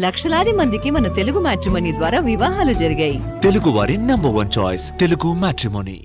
లక్షలాది మందికి మన తెలుగు మ్యాట్రిమోనీ ద్వారా వివాహాలు జరిగాయి. తెలుగు వారి నంబర్ 1 చాయిస్ తెలుగు మ్యాట్రిమోనీ.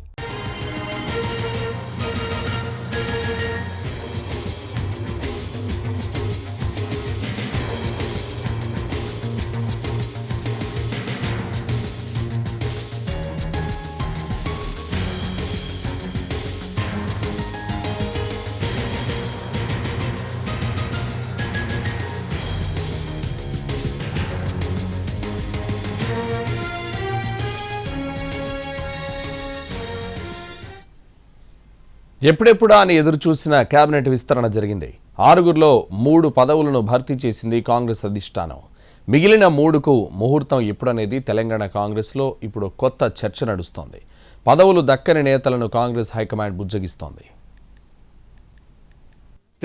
ఎప్పుడెప్పుడా అని ఎదురు చూసిన కేబినెట్ విస్తరణ జరిగింది. 6గురిలో 3 పదవులను భర్తీ చేసింది కాంగ్రెస్ అధిష్టానం. మిగిలిన 3కు ముహూర్తం ఎప్పుడనేది తెలంగాణ కాంగ్రెస్లో ఇప్పుడు కొత్త చర్చ నడుస్తోంది. పదవులు దక్కని నేతలను కాంగ్రెస్ హైకమాండ్ బుజ్జగిస్తోంది.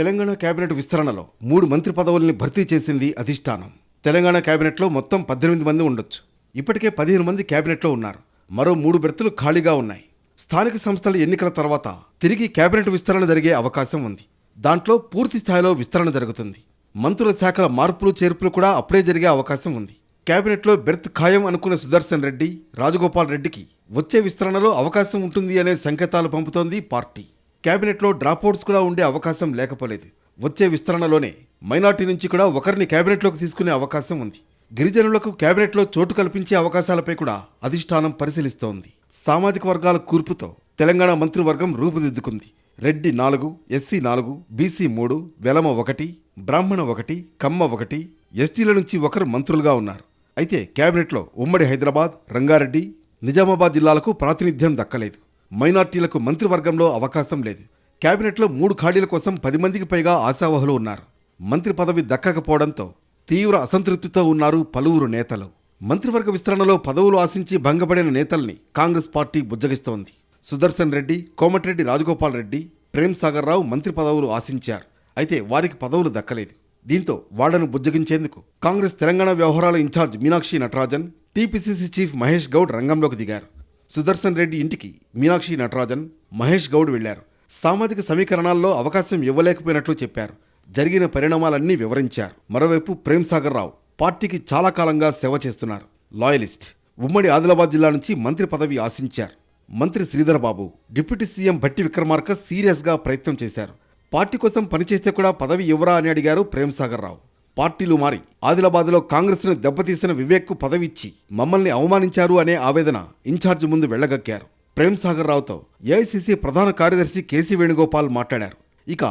తెలంగాణ కేబినెట్ విస్తరణలో 3 మంత్రి పదవుల్ని భర్తీ చేసింది అధిష్టానం. తెలంగాణ కేబినెట్లో మొత్తం 18 మంది ఉండొచ్చు. ఇప్పటికే 15 మంది కేబినెట్లో ఉన్నారు. మరో 3 బెర్తులు ఖాళీగా ఉన్నాయి. స్థానిక సంస్థల ఎన్నికల తర్వాత తిరిగి కేబినెట్ విస్తరణ జరిగే అవకాశం ఉంది. దాంట్లో పూర్తి స్థాయిలో విస్తరణ జరుగుతుంది. మంత్రుల శాఖల మార్పులు చేర్పులు కూడా అప్పుడే జరిగే అవకాశం ఉంది. కేబినెట్లో బెర్త్ ఖాయం అనుకున్న సుదర్శన్ రెడ్డి, రాజగోపాల్ రెడ్డికి వచ్చే విస్తరణలో అవకాశం ఉంటుంది అనే సంకేతాలు పంపుతోంది పార్టీ. కేబినెట్లో డ్రాప్అవుట్స్ కూడా ఉండే అవకాశం లేకపోలేదు. వచ్చే విస్తరణలోనే మైనార్టీ నుంచి కూడా ఒకరిని కేబినెట్లోకి తీసుకునే అవకాశం ఉంది. గిరిజనులకు కేబినెట్లో చోటు కల్పించే అవకాశాలపై కూడా అధిష్టానం పరిశీలిస్తోంది. సామాజిక వర్గాల కూర్పుతో తెలంగాణ మంత్రివర్గం రూపుదిద్దుకుంది. రెడ్డి 4, ఎస్సీ 4, బీసీ 3, వెలమ 1, బ్రాహ్మణ 1, కమ్మ 1, ఎస్టీల నుంచి ఒకరు మంత్రులుగా ఉన్నారు. అయితే కేబినెట్లో ఉమ్మడి హైదరాబాద్, రంగారెడ్డి, నిజామాబాద్ జిల్లాలకు ప్రాతినిధ్యం దక్కలేదు. మైనార్టీలకు మంత్రివర్గంలో అవకాశం లేదు. కేబినెట్లో 3 ఖాళీల కోసం 10 మందికి పైగా ఆశావహులు ఉన్నారు. మంత్రి పదవి దక్కకపోవడంతో తీవ్ర అసంతృప్తితో ఉన్నారు పలువురు నేతలు. మంత్రివర్గ విస్తరణలో పదవులు ఆశించి భంగపడిన నేతల్ని కాంగ్రెస్ పార్టీ బుజ్జగిస్తోంది. సుదర్శన్ రెడ్డి, కోమటిరెడ్డి రాజగోపాల్ రెడ్డి, ప్రేమ్ సాగర్ రావు మంత్రి పదవులు ఆశించారు. అయితే వారికి పదవులు దక్కలేదు. దీంతో వాళ్లను బుజ్జగించేందుకు కాంగ్రెస్ తెలంగాణ వ్యవహారాల in charge Meenakshi Natarajan, TPCC chief Mahesh Goud రంగంలోకి దిగారు. సుదర్శన్ రెడ్డి ఇంటికి మీనాక్షి నటరాజన్, మహేష్ గౌడ్ వెళ్లారు. సామాజిక సమీకరణాల్లో అవకాశం ఇవ్వలేకపోయినట్లు చెప్పారు. జరిగిన పరిణామాలన్నీ వివరించారు. మరోవైపు ప్రేమ్ సాగర్ రావు పార్టీకి చాలా కాలంగా సేవ చేస్తున్నారు. లాయలిస్ట్. ఉమ్మడి ఆదిలాబాద్ జిల్లా నుంచి మంత్రి పదవి ఆశించారు. మంత్రి శ్రీధర్ బాబు, డిప్యూటీ సీఎం భట్టి విక్రమార్క సీరియస్గా ప్రయత్నం చేశారు. పార్టీ కోసం పనిచేస్తే కూడా పదవి ఇవ్వరా అని అడిగారు ప్రేమ్ సాగర్ రావు. పార్టీలు మారి ఆదిలాబాద్లో కాంగ్రెస్ను దెబ్బతీసిన వివేక్కు పదవి ఇచ్చి మమ్మల్ని అవమానించారు అనే ఆవేదన ఇన్ఛార్జ్ ముందు వెళ్లగక్కారు. ప్రేమ్ సాగర్ రావుతో ఏఐసీసీ ప్రధాన కార్యదర్శి కేసీ వేణుగోపాల్ మాట్లాడారు. ఇక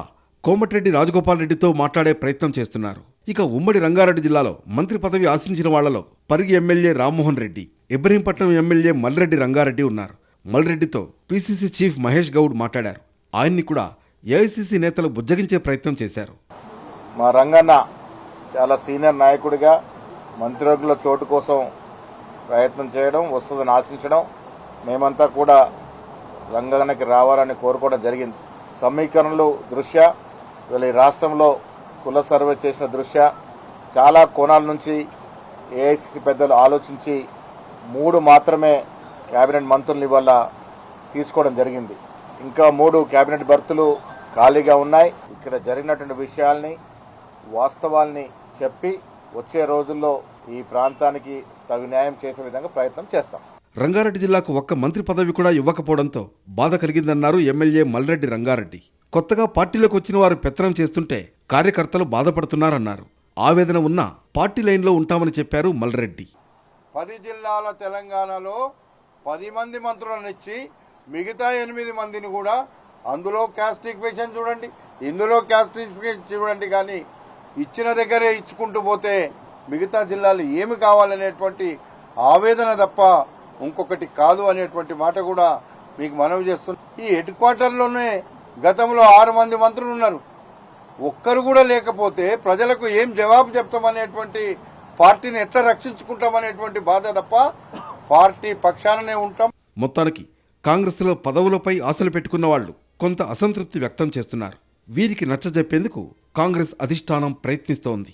కోమటిరెడ్డి రాజగోపాల్ రెడ్డితో మాట్లాడే ప్రయత్నం చేస్తున్నారు. ఇక ఉమ్మడి రంగారెడ్డి జిల్లాలో మంత్రి పదవి ఆశించిన వాళ్లలో పరిగి ఎమ్మెల్యే రామ్మోహన్ రెడ్డి, ఇబ్రహీంపట్నం ఎమ్మెల్యే మల్రెడ్డి రంగారెడ్డి ఉన్నారు. మల్రెడ్డితో పీసీసీ చీఫ్ మహేష్ గౌడ్ మాట్లాడారు. ఆయన్ని కూడా ఏఐసీసీ నేతలు బుజ్జగించే ప్రయత్నం చేశారు. మా రంగన్న చాలా సీనియర్ నాయకుడిగా మంత్రివర్గంలో చోటు కోసం ప్రయత్నం చేయడం, వస్తుందని ఆశించడం, మేమంతా కూడా రంగన్నకి రావాలని కోరుకోవడం జరిగింది. సమీకరణలు దృష్ట్యా వీళ్ళ ఈ రాష్ట్రంలో కుల సర్వే చేసిన దృష్ట్యా చాలా కోణాల నుంచి ఏఐసీసీ పెద్దలు ఆలోచించి 3 మాత్రమే కేబినెట్ మంత్రులు ఇవాళ తీసుకోవడం జరిగింది. ఇంకా 3 కేబినెట్ బర్తులు ఖాళీగా ఉన్నాయి. ఇక్కడ జరిగినటువంటి విషయాల్ని, వాస్తవాల్ని చెప్పి వచ్చే రోజుల్లో ఈ ప్రాంతానికి తగు న్యాయం చేసే విధంగా ప్రయత్నం చేస్తాం. రంగారెడ్డి జిల్లాకు ఒక్క మంత్రి పదవి కూడా ఇవ్వకపోవడంతో బాధ కలిగిందన్నారు ఎమ్మెల్యే మల్రెడ్డి రంగారెడ్డి. కొత్తగా పార్టీలోకి వచ్చిన వారు పెత్తనం చేస్తుంటే కార్యకర్తలు బాధపడుతున్నారన్నారు. ఆవేదన ఉన్నా పార్టీ లైన్లో ఉంటామని చెప్పారు మల్రెడ్డి. 10 జిల్లాల తెలంగాణలో 10 మంది మంత్రులను ఇచ్చి మిగతా 8 మందిని కూడా అందులో క్యాస్ట్ ఈక్వేషన్ చూడండి, ఇందులో క్యాస్ట్ ఈక్వేషన్ చూడండి, కానీ ఇచ్చిన దగ్గరే ఇచ్చుకుంటూ పోతే మిగతా జిల్లాలు ఏమి కావాలనేటువంటి ఆవేదన తప్ప ఇంకొకటి కాదు అనేటువంటి మాట కూడా మీకు మనవి చేస్తున్నాం. ఈ హెడ్ క్వార్టర్లోనే గతంలో 6 మంది మంత్రులు ఉన్నారు. ఒక్కరు కూడా లేకపోతే ప్రజలకు ఏం జవాబు చెప్తామనేటువంటి, పార్టీని ఎట్లా రక్షించుకుంటామనేటువంటి బాధ తప్ప పార్టీ పక్షాననే ఉంటాం. మొత్తానికి కాంగ్రెస్లో పదవులపై ఆశలు పెట్టుకున్న వాళ్లు కొంత అసంతృప్తి వ్యక్తం చేస్తున్నారు. వీరికి నచ్చజెప్పేందుకు కాంగ్రెస్ అధిష్టానం ప్రయత్నిస్తోంది.